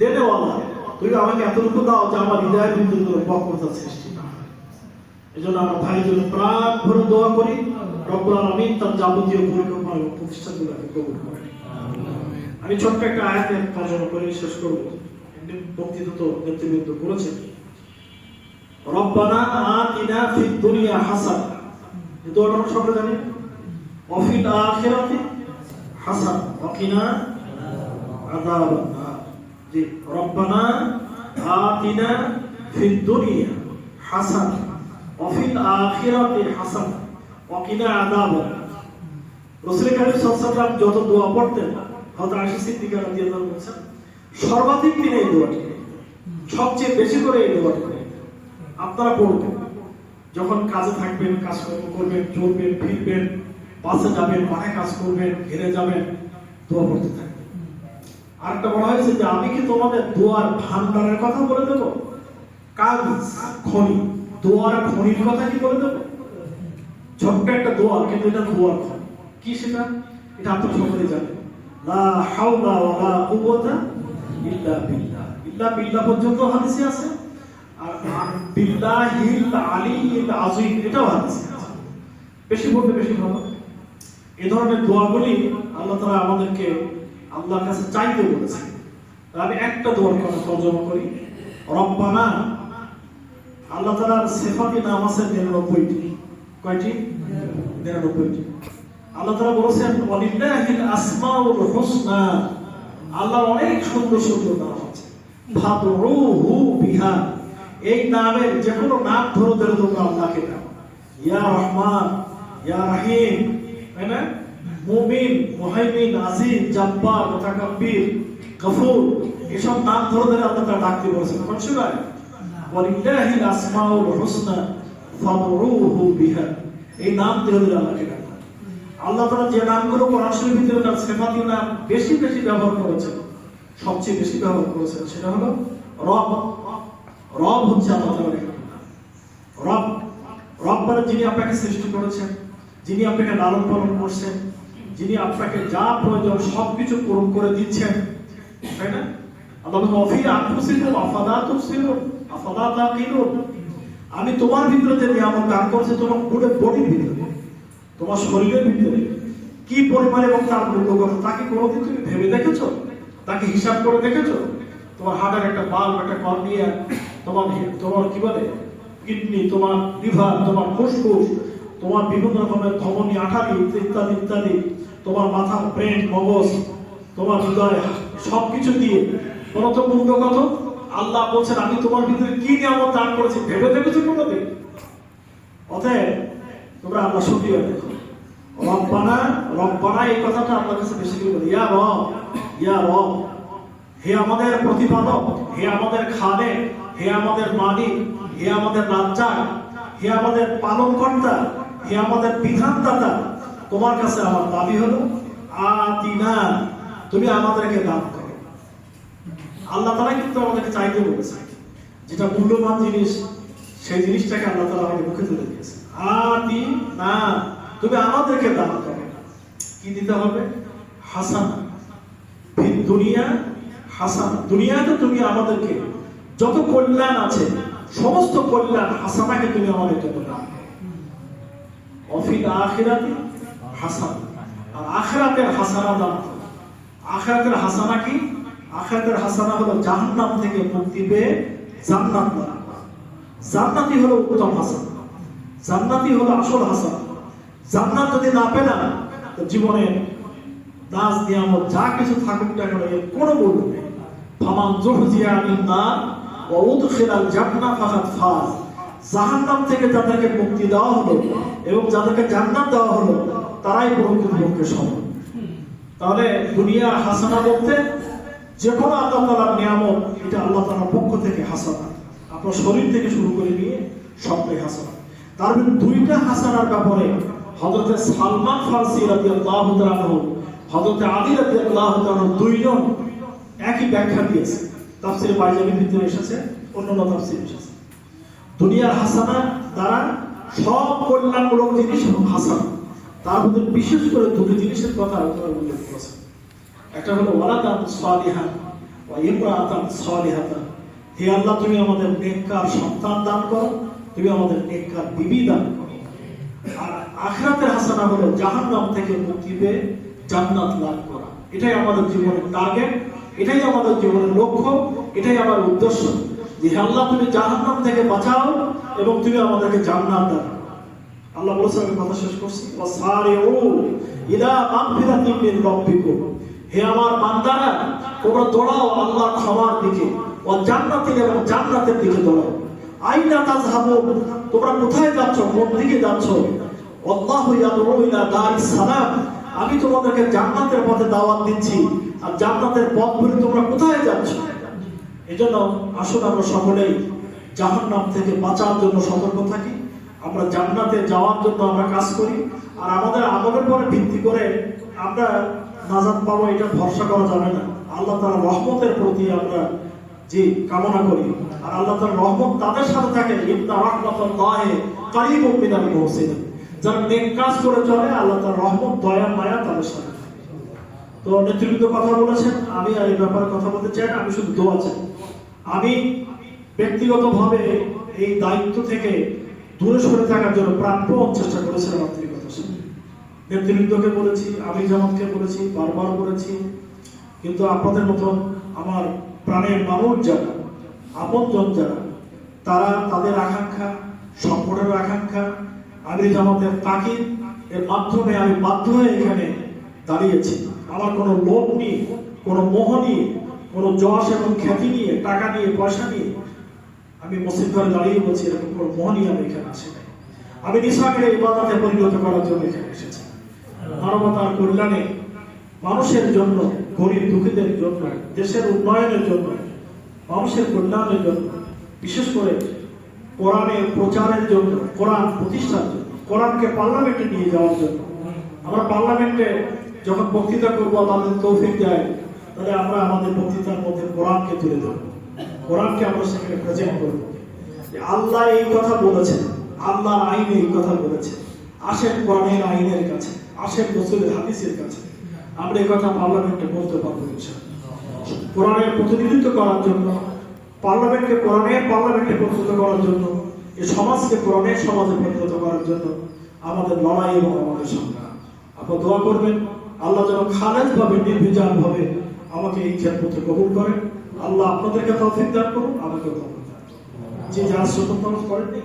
দেনেওয়ালা, তুমি আমাকে এতটুকু দাও যে আমার হৃদয়ের ভিতরে কোনো বক্রতা সৃষ্টি না হয়। এই জন্য আমরা ভাইয়ের জন্য প্রাণ ভরে দোয়া করি, রব্বুল আলামিন তার যাবতীয় পরিকল্পনা এবং প্রতিষ্ঠানগুলোকে কবুল করেন। আমি ছোট্ট একটা আয়াতের তর্জমা করে শেষ করব। বক্তৃতা তো নেতৃবৃন্দ করেছেন। রব্বানা আতিনা ফিদ দুনিয়া হাসানা, এই দোয়াটা আমরা সকলে জানি। ওয়া ফিল আখিরাতি হাসানা ওয়া কিনা আযাবান নার। জি, রব্বানা আতিনা ফিদ দুনিয়া হাসানা ওয়া ফিল আখিরাতি হাসানা ওয়া কিনা আযাবান নার। রাসূল কারীম সাল্লাল্লাহু আলাইহি ওয়াসাল্লাম যত দোয়া পড়তেন, হযরত আয়েশা সিদ্দিকা রাদিয়াল্লাহু আনহা বলেছেন সর্বাধিক তিনি এই দোয়াটি, সবচেয়ে বেশি করে এই দোয়াটি আপনারা পড়বেন। যখন কাজে থাকবেন, কাজ করবেন, চলবেন, ফিরবেন, বাসে যাবেন, মাঠে কাজ করবেন, ঘেরে যাবেন, দোয়া পড়তে থাকবেন। আরেকটা বলা হয়েছে যে আমি কি তোমাদের দোয়ার ভান্ডারের কথা বলে দেবো? কাজ খনি, দোয়ার খনির কথা কি বলে দেবো? ছোট্ট একটা দোয়া, কিন্তু এটা দোয়ার খনি। কি সেটা? এটা আপনারা সকলেই জানেন। লা হাওলা ওয়ালা কুওয়াতা ইল্লা বিল্লাহ। ইল্লা বিল্লাহ পর্যন্ত হাদিসে আছে, আর বিল্লাহিল আলিয়্যিল আযীম এটাও হাদিসে আছে। বেশি বলতে বেশি ভালো। এই ধরনের দোয়াগুলি আল্লাহ তাআলা আমাদেরকে আল্লাহর কাছে চাইতে বলেছেন। আমি একটা দোয়ার কথা তর্জমা করি। রব্বানা, আল্লাহ তাআলার সিফাতি নাম আছে 99টি। কয়টি? 99টি। আল্লাহ তাআলা বলেছেন ওয়ালিল্লাহিল আসমাউল হুসনা, আল্লাহর অনেক সুন্দর সুন্দর নাম আছে। ফাদউহু বিহা, এই নামের যে কোনো নাম ধরে ধরে তোমরা আল্লাহকে দাও। ইয়া রহমান, ইয়া রহিম, তাই না? মুমিন, মুহাইমিন, আজিজ, জাব্বার, মুতাকাব্বির, গফুর, এসব নাম ধরে ধরে আল্লাহ তাআলা ডাকতে বলেছেন। কোন সূরায়? ওয়ালিল্লাহিল আসমাউল হুসনা ফাদউহু বিহা, এই নাম ধরে ধরে আল্লাহকে ডাকো। আল্লাহ তাআলা যে নামগুলো কোরআন শরীফের ভিতরে তার সিফাতি নাম বেশি বেশি ব্যবহার করেছেন, সবচেয়ে বেশি ব্যবহার করেছেন সেটা হলো রব। রব হচ্ছে আল্লাহ তাআলার নাম। রব, রব মানে যিনি আপনাকে সৃষ্টি করেছেন, যিনি আপনাকে লালন পালন করছেন, যিনি আপনাকে যা প্রয়োজন সবকিছু পূরণ করে দিচ্ছেন, তাই না? আল্লাহ বলেন ওয়া ফি আনফুসিকুম আফালা তুবসিরুন আফালা তাকিলুন, আমি তোমার ভিতরে যে নিয়ামত দান করেছি তোমার পুরো বডির ভিতরে, তোমার শরীরের ভিতরে কি পরিমাণ এবং তার মূল্য কত, তাকে কোনোদিন তুমি ভেবে দেখেছো? তাকে হিসাব করে দেখেছো? তোমার হার্টের একটা বাল্ব, একটা কর্নিয়া, তোমার কি বলে কিডনি, তোমার লিভার, তোমার ফুসফুস, তোমার বিভিন্ন রকমের ধমনী, আঠারি ইত্যাদি ইত্যাদি, তোমার মাথা, ব্রেন, মগজ, তোমার হৃদয়, সবকিছু দিয়ে বলো তো মূল্য কত? আল্লাহ বলছেন আমি তোমার ভিতরে কি নিয়ামত দান করেছি ভেবে দেখেছো কোনোদিন? অতএব তোমরা আল্লাহ শুকরিয়া দেখো। রব্বানা, রব্বানা এই কথাটা আল্লাহর কাছে বেশি করে বলি। ইয়া রব, ইয়া রব, হে আমাদের প্রতিপালক, হে আমাদের খালেক, হে আমাদের মালিক, হে আমাদের রাজ্জাক, হে আমাদের পালনকর্তা, হে আমাদের বিধানদাতা, তোমার কাছে আমার দাবি হলো আতিনা, তুমি আমাদেরকে দান করো। আল্লাহ তাআলা কিন্তু আমাদেরকে চাইতে বলেছে, যেটা মূল্যবান জিনিস সেই জিনিসটাকে আল্লাহ তাআলা আমাদের মুখে তুলে দিয়েছে। আতিনা, তুমি আমাদেরকে দান করো। কি দিতে হবে? হাসানা ফিদ দুনিয়া হাসানা, দুনিয়াতে তুমি আমাদেরকে যত কল্যাণ আছে সমস্ত কল্যাণ হাসানাকে তুমি আমাদেরকে দান করো। ওয়া ফিল আখিরাতি হাসানা, আর আখিরাতের হাসানা দান করো। আখিরাতের হাসানা কি? আখিরাতের হাসানা হলো জাহান্নাম থেকে মুক্তি পেয়ে জান্নাত লাভ করা। জান্নাতই হলো উত্তম হাসানা, জান্নাতই হলো আসল হাসানা। জান্নাত যদি না পেলে না, তো জীবনে দাস নিয়ামত যা কিছু থাকুক না কেন এর কোনো মূল্য নেই। ফামান যুহজিয়া আনিন নার ওয়া উদখিলাল জান্নাহ ফাকাদ ফাজ, জাহান্নাম থেকে যাদেরকে মুক্তি দেওয়া হলো এবং যাদেরকে জান্নাত দেওয়া হলো তারাই প্রকৃতপক্ষে সফল। তাহলে দুনিয়া হাসানা বলতে যে কোনো আল্লাহ তাআলার নিয়ামত, এটা আল্লাহ তাআলার পক্ষ থেকে হাসানা। আপনার শরীর থেকে শুরু করে নিয়ে সবটাই হাসানা। তার মধ্যে দুইটা হাসানার ব্যাপারে হযরত সালমান ফারসি রাদিয়াল্লাহু তাআলা আনহু, হযরত আলী রাদিয়াল্লাহু তাআলা আনহু দুইজন একই ব্যাখ্যা দিয়েছে। তাফসীরে বাইজাবির ভিতরে এসেছে, অন্যান্য তাফসীরে এসেছে। দুনিয়ার হাসানা দ্বারা সব কল্যাণমূলক জিনিস হাসানা, তার মধ্যে বিশেষ করে দুটো জিনিসের কথা আল্লাহ উল্লেখ করেছেন। একটা হলো ওয়ালাদান সালিহান ওয়া ইমরাতান সালিহাতান, হে আল্লাহ তুমি আমাদের নেককার সন্তান দান করো, তুমি আমাদের নেককার বিবি দান করো। আর আখিরাতের হাসানা হলো জাহান্নাম থেকে মুক্তি পেয়ে জান্নাত লাভ করা। এটাই আমাদের জীবনের টার্গেট, এটাই আমাদের জীবনের লক্ষ্য, এটাই আমার উদ্দেশ্য যে আল্লাহ তুমি জাহান্নাম থেকে বাঁচাও এবং তুমি আমাদেরকে জান্নাত দাও। আল্লাহ বলেছেন, আমি কথা শেষ করছি, ওয়াসারিউ ইলা মাগফিরাতিন মিন রাব্বিকুম, হে আমার বান্দারা তোমরা দৌড়াও আল্লাহর ক্ষমার দিকে, ও জান্নাতের এবং জান্নাতের দিকে দৌড়াও। আইনা তাযহাবুন, তোমরা কোথায় যাচ্ছ, কোন দিকে যাচ্ছ? আল্লাহু ইয়াদউ ইলা দারিস সালাম, আমি তোমাদেরকে জান্নাতের পথে দাওয়াত দিচ্ছি, আর জান্নাতের পথ বলে তোমরা কোথায় যাচ্ছ? এজন্য আসুন আমরা সকলেই জাহান্নাম থেকে বাঁচার জন্য সতর্ক থাকি, আমরা জান্নাতে যাওয়ার জন্য আমরা কাজ করি। আর আমাদের আমলের পরে ভিত্তি করে আমরা নাজাত পাবো এটা ভরসা করা যাবে না। আল্লাহ তাআলার রহমতের প্রতি আমরা যে কামনা করি, আর আল্লাহ তাআলার রহমত তাদের সাথে থাকে, ইন্না রাহমাতাল্লাহি কারীবুম মিনাল মুহসিনিন, যারা নেক কাজ করে চলে আল্লাহ তাআলার রহমত দয়া মায়া তাদের সাথে। তো নেতৃবৃন্দ কথা বলেছেন, আমি আর এই ব্যাপারে কথা বলতে চাই না, আমি শুধু দোয়া চাই। আমি ব্যক্তিগতভাবে এই দায়িত্ব থেকে দূরে সরে থাকার জন্য প্রাণপণ চেষ্টা করেছিলাম। নেতৃবৃন্দকে বলেছি, আমি জামাতকে বলেছি, বারবার বলেছি, কিন্তু আপনাদের মতো আমার প্রাণের মানুষ যারা, আপনজন যারা, তারা তাদের আকাঙ্ক্ষা, সংগঠনের আকাঙ্ক্ষা, আমি জামাতের তাকিদ এর মাধ্যমে আমি বাধ্য হয়ে এখানে দাঁড়িয়েছি। আমার কোনো লোভ নিয়ে, কোনো মোহ নিয়ে, কোনো যশ এবং খ্যাতি নিয়ে, টাকা নিয়ে, পয়সা নিয়ে আমি মসজিদ ঘরে দাঁড়িয়ে বলছি, এরকম কোনো মোহ নিয়ে আমি এখানে আসি নাই। আমি নিঃস্বার্থে ইবাদতে পরিণত করার জন্য এখানে এসেছি, মানবতার কল্যাণে, মানুষের জন্য, গরিব দুঃখীদের জন্য, দেশের উন্নয়নের জন্য, মানুষের কল্যাণের জন্য, বিশেষ করে কোরআনের প্রচারের জন্য, কোরআন প্রতিষ্ঠার জন্য, কোরআনকে পার্লামেন্টে নিয়ে যাওয়ার জন্য। আমরা পার্লামেন্টে যখন বক্তৃতা করবো, আমাদের তৌফিক দেয়, তাহলে আমরা আমাদের বক্তৃতার মধ্যে কোরআনকে তুলে ধরবো, কোরআনকে আমরা সেখানে প্রেজেন্ট করবো। আল্লাহ এই কথা বলেছেন, আল্লাহর আইনে এই কথা বলেছে, আসেন কোরআনের আইনের কাছে, আসেন রাসূলের হাদিসের কাছে, আমরা এই কথা পার্লামেন্টে বলতে পারবো ইনশাআল্লাহ। কোরআনের প্রতিনিধিত্ব করার জন্য, পার্লামেন্টকে কোরআনের পার্লামেন্টে পরিণত করার জন্য, এই সমাজকে কোরআনের সমাজে পরিণত করার জন্য আমাদের লড়াই এবং আমাদের সংগ্রাম। আপনারা দোয়া করবেন আল্লাহ যেন খালেজ ভাবে, নির্বিজান ভাবে আমাকে এই খেদমতে কবুল করেন। আল্লাহ আপনাদেরকে তৌফিক দান করুন, আমাকে তৌফিক দান করুন। যে যারা শতক নামাজ পড়েননি